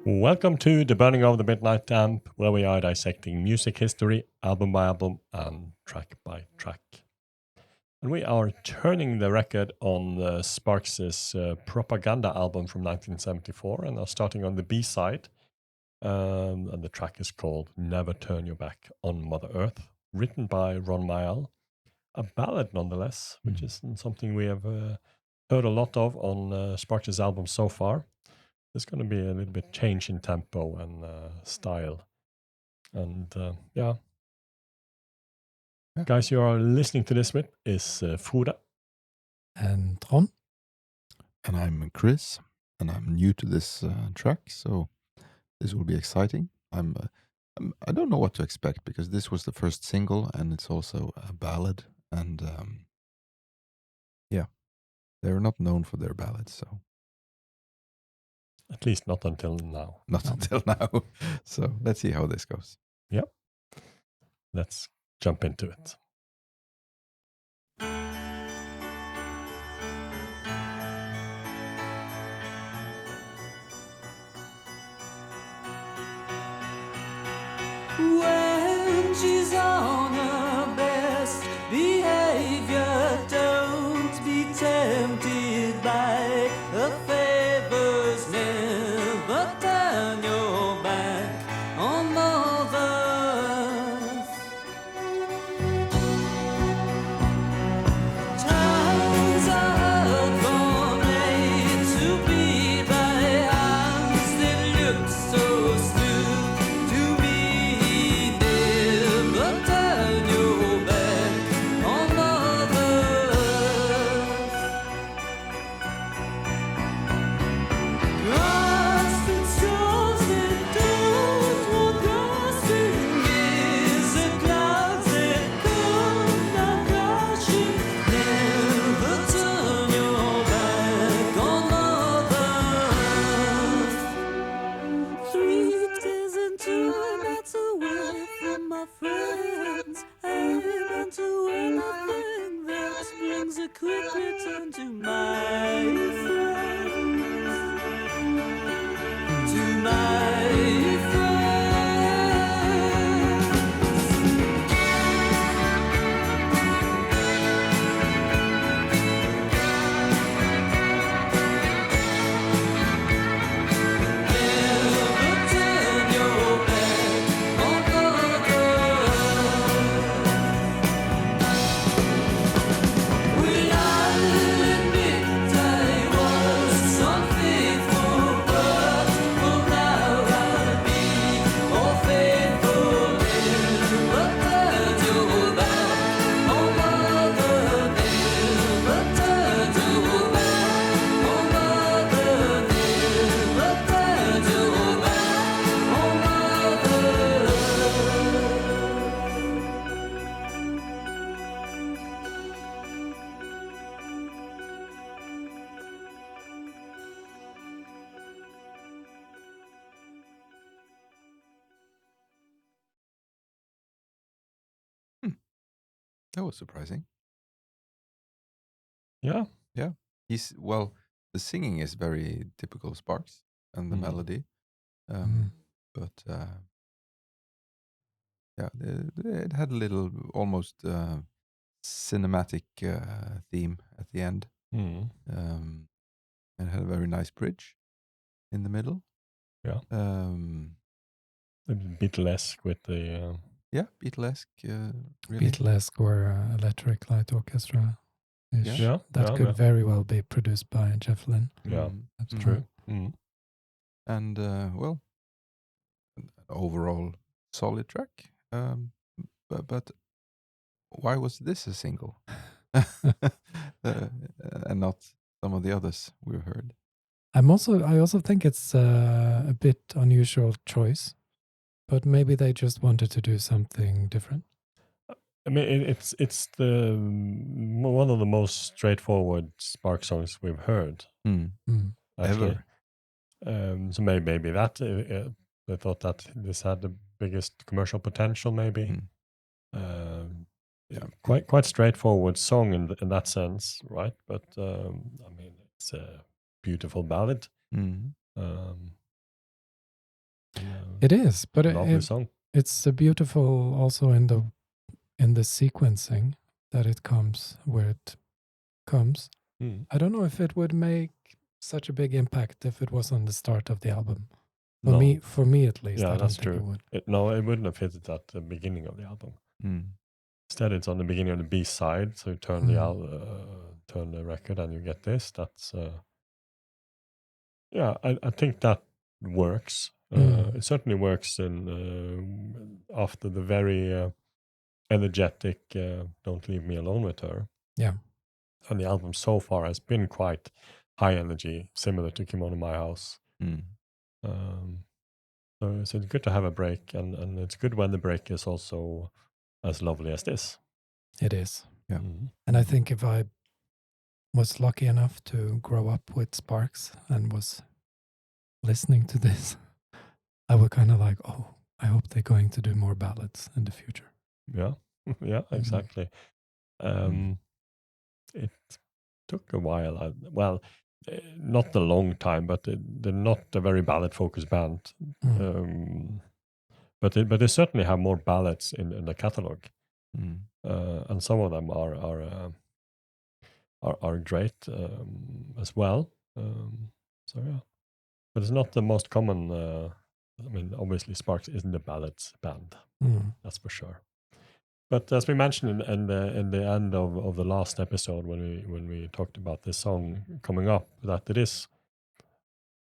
Welcome to The Burning of the Midnight Lamp, where we are dissecting music history, album by album, and track by track. And we are turning the record on Sparks' Propaganda album from 1974, and are starting on the B-side. And the track is called Never Turn Your Back on Mother Earth, written by Ron Mayall. A ballad, nonetheless, which isn't something we have heard a lot of on Sparks' album so far. There's going to be a little bit change in tempo and style. And yeah. Guys, you are listening to this with is Frode. And Ron. And I'm Chris. And I'm new to this track, so this will be exciting. I don't know what to expect, because this was the first single, and it's also a ballad. And yeah, they're not known for their ballads, so... At least not until now. Not until now. So let's see how this goes. Yep. Let's jump into it. When she's on her best behavior, don't be tempted by her favors. Never turn your back on mothers. Times are hard for made to be by hands that look so smooth to me. Never turn your back on mothers. Constant souls that don't want crossing is a cloud that come down crashing. Never turn your back on mothers. 3 days into nights away from my friends, aiming to anything that brings a quick return to my friends. To my friends. Never turn your back on mothers. Will I admit I was unfaithful, but for now I'll be more faithful. Never turn your back on mother. Never turn your back on mother. Never turn your back on mother. That was surprising. Yeah. Well, the singing is very typical Sparks, and the melody. Mm. But yeah, it had a little almost cinematic theme at the end. Mm. And it had a very nice bridge in the middle. Yeah. A bit Beatlesque with the... Yeah, Beatlesque. Really. Beatlesque or Electric Light Orchestra. Yeah. That Yeah, could yeah. very well be produced by Jeff Lynne. Yeah, That's true. Mm. And well, an overall solid track. But why was this a single, and not some of the others we've heard? I also think it's a bit unusual choice, but maybe they just wanted to do something different. I mean, it's the one of the most straightforward Spark songs we've heard. Mm. Mm. Actually. Ever. So maybe that they thought that this had the biggest commercial potential. Maybe Mm. Yeah. quite straightforward song in that sense, right? But I mean, it's a beautiful ballad. Mm. It is, but Lovely song. it's beautiful also in the sequencing that it comes where it comes. Mm. I don't know if it would make such a big impact if it was on the start of the album. No. For me at least, Yeah, I don't that's think true. it would. No, it wouldn't have hit it at the beginning of the album. Mm. Instead, it's on the beginning of the B side. So you turn turn the record, and you get this. That's yeah. I think that works. It certainly works in after the very energetic "Don't Leave Me Alone with Her." Yeah. And the album so far has been quite high energy, similar to "Kimono My House." Mm. So it's good to have a break, and it's good when the break is also as lovely as this. It is. Yeah. Mhm. And I think if I was lucky enough to grow up with Sparks and was listening to this, I would kind of like, oh, I hope they're going to do more ballads in the future. Yeah, yeah, exactly. It took a while. Well, not a long time, but they're not a very ballad-focused band. But they certainly have more ballads in the catalog, and some of them are great as well. So yeah, but it's not the most common. I mean, obviously, Sparks isn't a ballads band. That's for sure. But as we mentioned in the end of the last episode, when we talked about this song coming up, that it is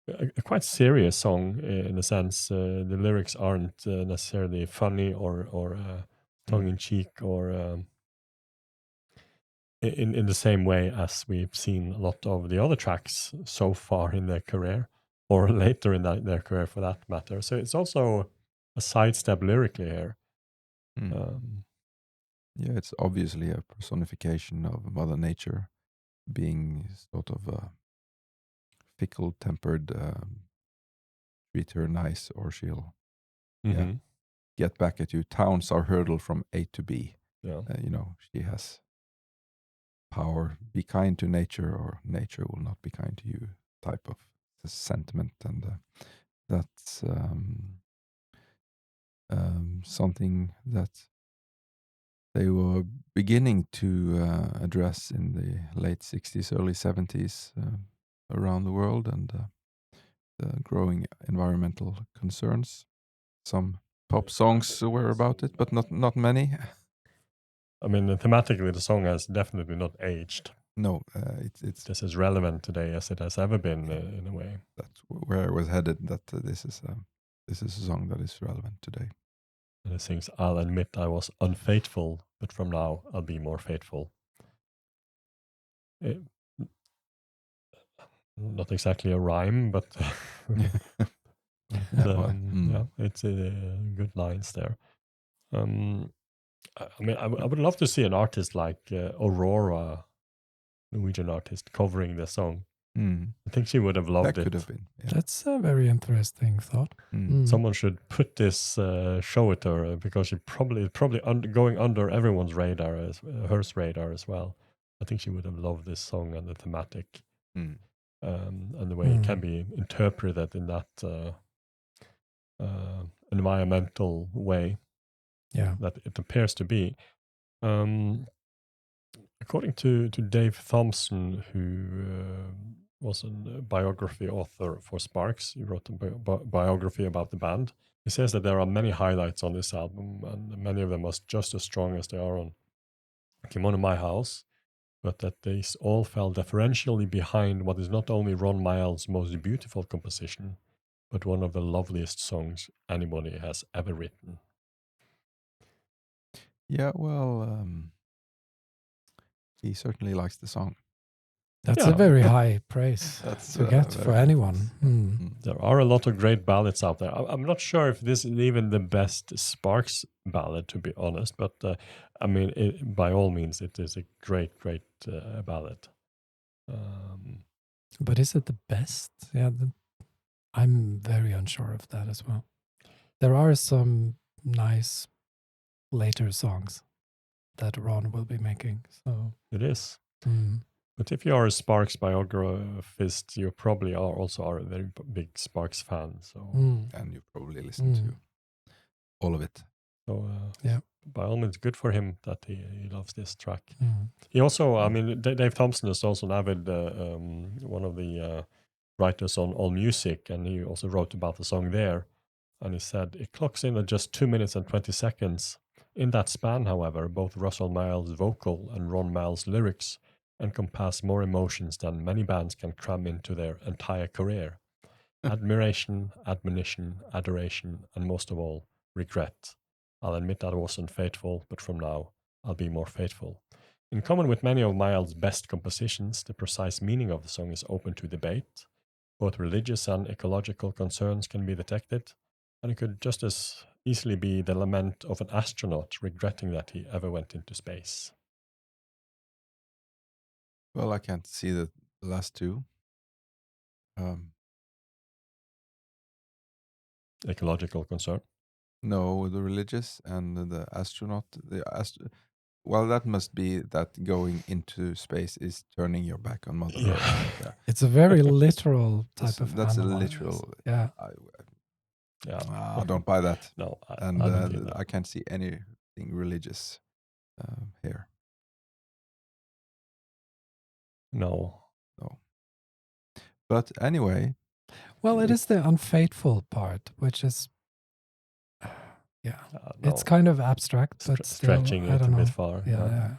a quite serious song in a sense. The lyrics aren't necessarily funny or tongue in cheek or in the same way as we've seen a lot of the other tracks so far in their career, or later in their career for that matter. So it's also a sidestep lyrically here. Yeah, it's obviously a personification of Mother Nature being sort of a fickle-tempered, treat her nice or she'll get back at you. Towns are hurdled from A to B. Yeah. She has power. Be kind to nature or nature will not be kind to you type of sentiment. And that's something that they were beginning to address in the late 60s, early 70s around the world, and the growing environmental concerns. Some pop songs were about it, but not many. I mean, thematically, the song has definitely not aged. No, it's just as relevant today as it has ever been in a way. That's where I was headed. That this is a song that is relevant today. And it sings, "I'll admit I was unfaithful, but from now I'll be more faithful." Not exactly a rhyme, but yeah, it's good lines there. I mean, I would love to see an artist like Aurora, Norwegian artist, covering the song. I think she would have loved that it. Could have been. Yeah. That's a very interesting thought. Someone should put this, show it to her, because she probably going under everyone's radar, hers radar as well. I think she would have loved this song and the thematic, and the way it can be interpreted in that environmental way. Yeah, that it appears to be. According to Dave Thompson, who was a biography author for Sparks, he wrote a biography about the band. He says that there are many highlights on this album, and many of them are just as strong as they are on Kimono My House, but that they all fell deferentially behind what is not only Ron Miles' most beautiful composition, but one of the loveliest songs anybody has ever written. Yeah, well, he certainly likes the song. That's a very high praise to get for anyone. There are a lot of great ballads out there. I'm not sure if this is even the best Sparks ballad, to be honest, but I mean, by all means, it is a great ballad. But is it the best? Yeah, I'm very unsure of that as well. There are some nice later songs that Ron will be making. So It is. mm, But if you are a Sparks biographist, you probably are a very big Sparks fan. So, And you probably listen to all of it. Yeah. by all means, good for him that he loves this track. mm, He also, I mean, Dave Thompson is also an avid one of the writers on All Music, and he also wrote about the song there. And he said it clocks in at just 2 minutes and 20 seconds. In that span, however, both Russell Miles' vocal and Ron Miles' lyrics encompass more emotions than many bands can cram into their entire career. Admiration, admonition, adoration, and most of all, regret. I'll admit that I wasn't faithful, but from now, I'll be more faithful. In common with many of Miles' best compositions, the precise meaning of the song is open to debate. Both religious and ecological concerns can be detected, and it could just as easily be the lament of an astronaut regretting that he ever went into space. Well, I can't see the last two. Ecological concern. No, the religious and the astronaut. Well, that must be that going into space is turning your back on Mother Yeah. Earth. Yeah. it's a very literal type of That's a analysis. literal. Yeah. I don't buy that. No, And I don't either. I can't see anything religious here. No. But anyway, Well, it It- is the unfaithful part, which is, yeah, No. it's kind of abstract, but still, Stretching I it a don't know. bit far. Yeah.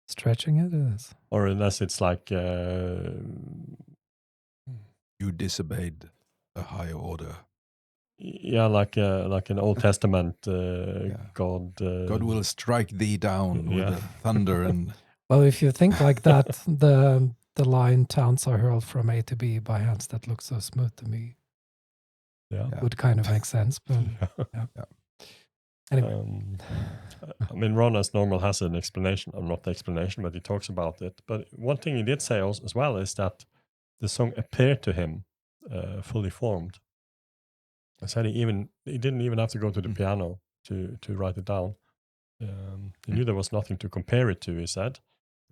Stretching it is. Or unless it's like you disobeyed a higher order. like an Old Testament God. God will strike thee down with yeah. the thunder and Well, if you think like that, the line "towns are hurled from A to B by hands that look so smooth to me" Yeah. would kind of make sense. But Yeah. anyway, I mean, Ron, as normal, has an explanation, or not the explanation, but he talks about it. But one thing he did say also, as well is that the song appeared to him fully formed. I said he didn't even have to go to the piano to write it down. He knew there was nothing to compare it to. He said,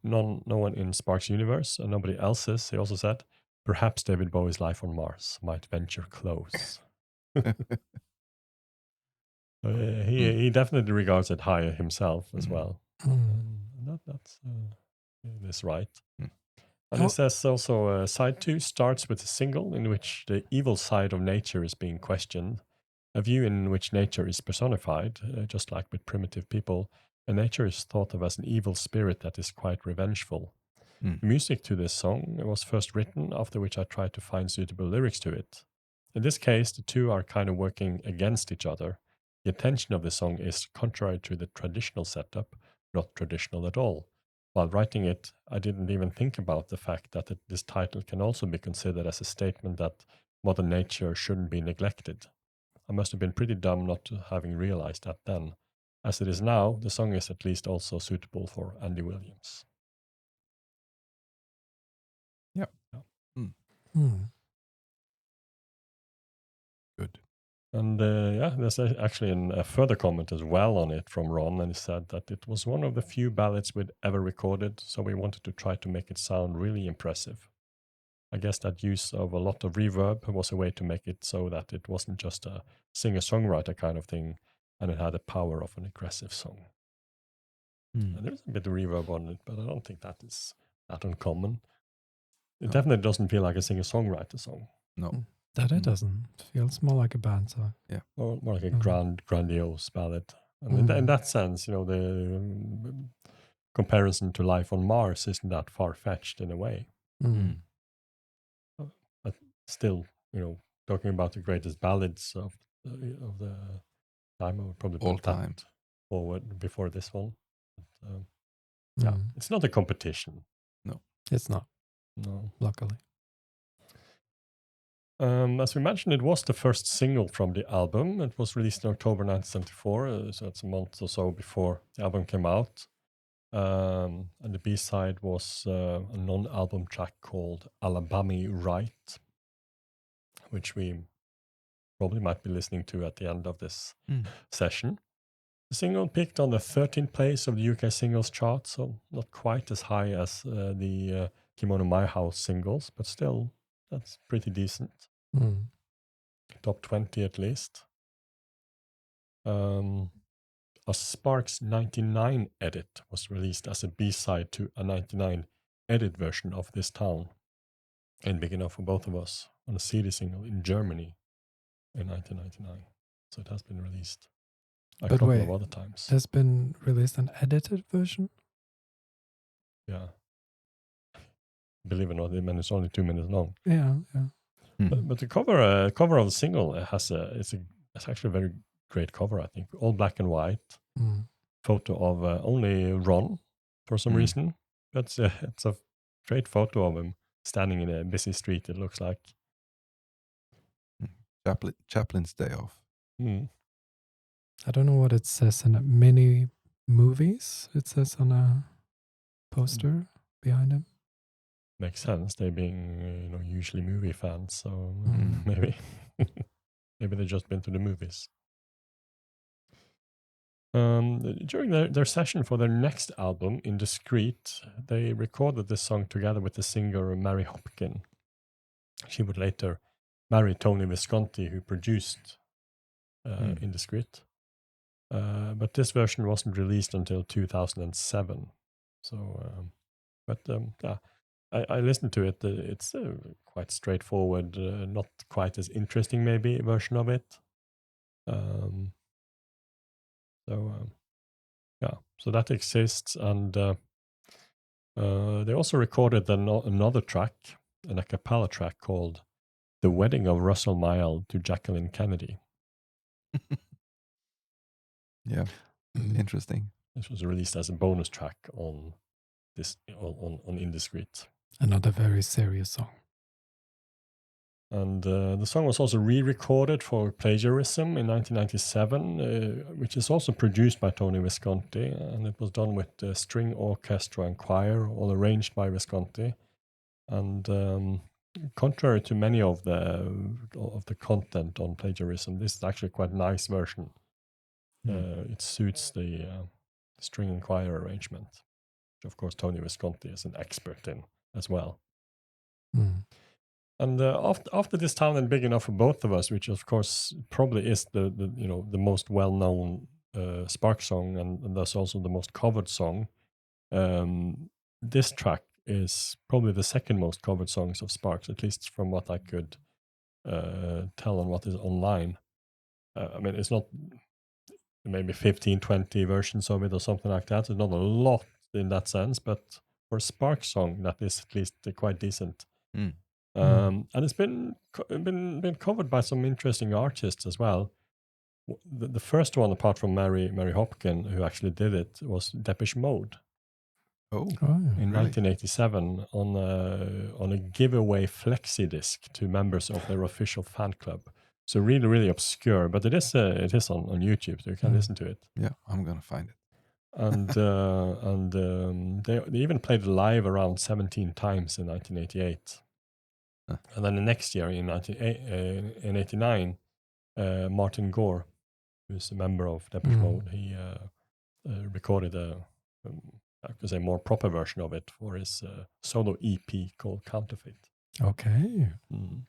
no one in Sparks' universe and nobody else's. He also said, perhaps David Bowie's Life on Mars might venture close. He definitely regards it higher himself as well. That's right. And it says also side 2 starts with a single in which the evil side of nature is being questioned, a view in which nature is personified, just like with primitive people, and nature is thought of as an evil spirit that is quite revengeful. The music to this song was first written, after which I tried to find suitable lyrics to it. In this case, the two are kind of working against each other. The intention of the song is contrary to the traditional setup, not traditional at all. While writing it, I didn't even think about the fact that this title can also be considered as a statement that Mother Nature shouldn't be neglected. I must have been pretty dumb not having realized that then. As it is now, the song is at least also suitable for Andy Williams. Yep. Good. And there's actually a further comment as well on it from Ron, and he said that it was one of the few ballads we'd ever recorded, so we wanted to try to make it sound really impressive. I guess that use of a lot of reverb was a way to make it so that it wasn't just a singer-songwriter kind of thing, and it had the power of an aggressive song. And there's a bit of reverb on it, but I don't think that is that uncommon. It definitely doesn't feel like a singer-songwriter song. No. that it doesn't. It feels more like a band song. Yeah. More like a grandiose ballad. And in that sense, the comparison to Life on Mars isn't that far-fetched in a way. But still, talking about the greatest ballads of the time, I would probably All put that time. forward before this one. But, it's not a competition. No. It's not, No. luckily. As we mentioned, it was the first single from the album. It was released in October 1974, so it's a month or so before the album came out. And the B-side was a non-album track called Alabama Right. which we probably might be listening to at the end of this Mm. session. The single peaked on the 13th place of the UK singles chart, so not quite as high as the Kimono My House singles, but still, that's pretty decent. Mm. Top 20 at least. A Sparks 99 edit was released as a B-side to a 99 edit version of This Town, and Big Enough for Both of Us, on a CD single in Germany in 1999. So it has been released a But couple wait, of other times. There's been released an edited version? Yeah. Believe it or not, it's only 2 minutes long. Yeah, yeah. Mm. But the cover of the single it's actually a very great cover, I think. All black and white. Mm. Photo of only Ron for some Mm. reason. But it's a great photo of him standing in a busy street, it looks like. Chaplin's Day Off. Mm. I don't know what it says in mini movies. It says on a poster behind him. Makes sense. They being usually movie fans, so Mm. maybe they've just been to the movies. During their session for their next album, Indiscreet, they recorded this song together with the singer Mary Hopkin. She would later marry Tony Visconti, who produced Indiscreet. But this version wasn't released until 2007. So, yeah, I listened to it. It's quite straightforward, not quite as interesting maybe version of it. So that exists, and they also recorded another track, an a cappella track called "The Wedding of Russell Mile to Jacqueline Kennedy." Yeah, Mm. interesting. This was released as a bonus track on Indiscreet. Another very serious song. And the song was also re-recorded for Plagiarism in 1997, which is also produced by Tony Visconti, and it was done with string orchestra and choir, all arranged by Visconti. And contrary to many of the content on Plagiarism, this is actually quite a nice version. It suits the string and choir arrangement, which of course Tony Visconti is an expert in as well. Mm. And after This Town and Big Enough for Both of Us, which of course probably is the most well-known Spark song, and thus also the most covered song, this track is probably the second most covered songs of Sparks, at least from what I could tell on what is online. I mean, it's not maybe 15, 20 versions of it or something like that. It's not a lot in that sense, but for a Spark song, that is at least quite decent. And it's been covered by some interesting artists as well. The first one, apart from Mary Hopkin, who actually did it, was Depeche Mode Oh, in really? 1987 on a giveaway flexi disc to members of their official fan club. So really, really obscure, but it is on YouTube, so you can listen to it. Yeah, I'm gonna find it. And they even played it live around 17 times in 1988. And then the next year, in 1989, Martin Gore, who's a member of Depeche Mode, he recorded I could say more proper version of it for his solo EP called Counterfeit. Okay. Mm.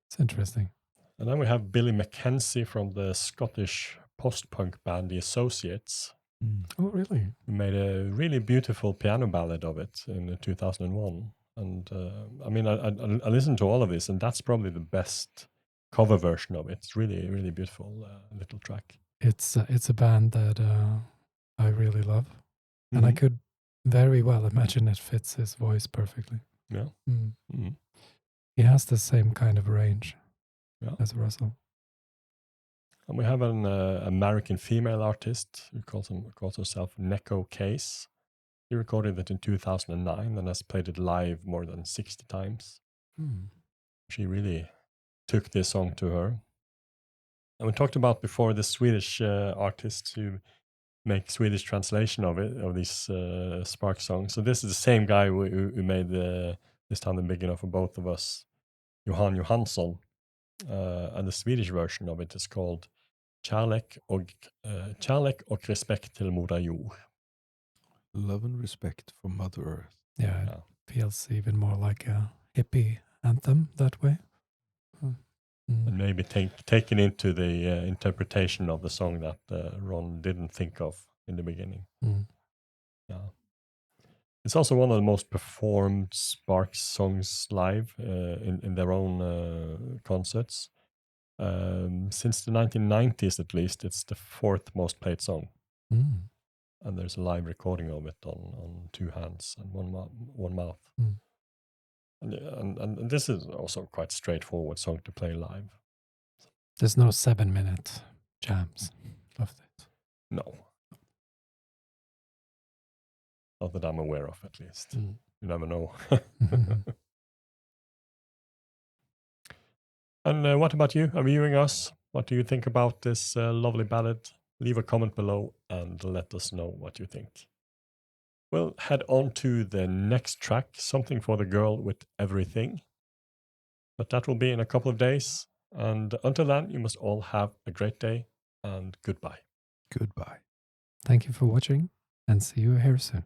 It's interesting. And then we have Billy Mackenzie from the Scottish post-punk band The Associates, Oh, really? who made a really beautiful piano ballad of it in 2001. And I mean, I listened to all of this, and that's probably the best cover version of it. It's really, really beautiful little track. It's a band that I really love, and I could very well imagine it fits his voice perfectly. Yeah. Mm. He has the same kind of range Yeah. as Russell. And we have an American female artist who calls herself Neko Case. He recorded it in 2009 and has played it live more than 60 times. She really took this song to her. And we talked about before the Swedish artists who make Swedish translation of these Spark songs. So this is the same guy who made This Town and Big Enough for Both of Us. Johan Johansson. And the Swedish version of it is called Kärlek och respekt till Moder Jord. Love and respect for Mother Earth. Yeah, it Yeah. feels even more like a hippie anthem that way. And maybe taken into the interpretation of the song that Ron didn't think of in the beginning. Mm. Yeah. It's also one of the most performed Sparks songs live in their own concerts. Since the 1990s, at least, it's the fourth most played song. Mm. And there's a live recording of it on two hands and one mouth. Mm. And this is also quite straightforward song to play live. There's no 7-minute jams of it. No. Not that I'm aware of, at least. Mm. You never know. Mhm. And what about you? Are viewing us? What do you think about this lovely ballad? Leave a comment below and let us know what you think. We'll head on to the next track, Something for the Girl with Everything. But that will be in a couple of days. And until then, you must all have a great day and goodbye. Goodbye. Thank you for watching and see you here soon.